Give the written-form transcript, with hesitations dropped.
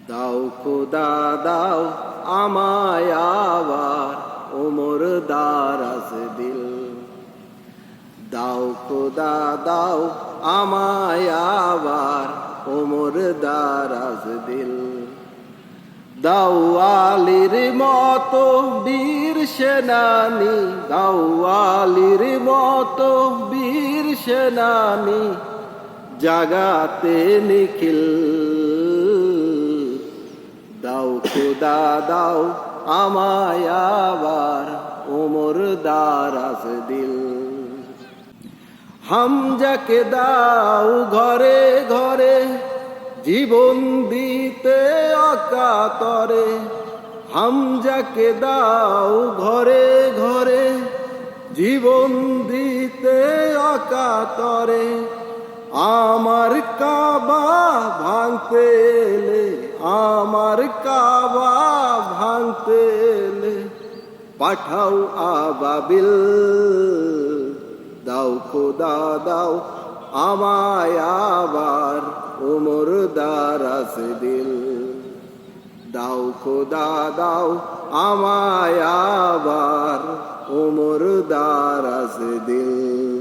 দাও খোদা দাও আমায় আবার ওমর দারাজ দিল। দাও খোদা দাও আমায় আবার ওমর দারাজ দিল। দাও আলীর মতো বীর সেনানী, দাও আলীর মতো বীর সেনানী, জাগাতে নিখিল। দাও খোদা দাও আমায় আবার ওমর দারাজ দিল। হামজাকে দাও ঘরে ঘরে জীবন দিতে অকাতরে। হামজাকে দাও ঘরে ঘরে জীবন দিতে অকাতরে। আমার কাবা ভাঙতে এলে, আমার কাবা ভাঙতে এলে পাঠাও আবাবিল। দাও খোদা দাও আমায় আবার ওমর দারাজ দিল। দাও খোদা দাও আমায় আবার ওমর দারাজ দিল।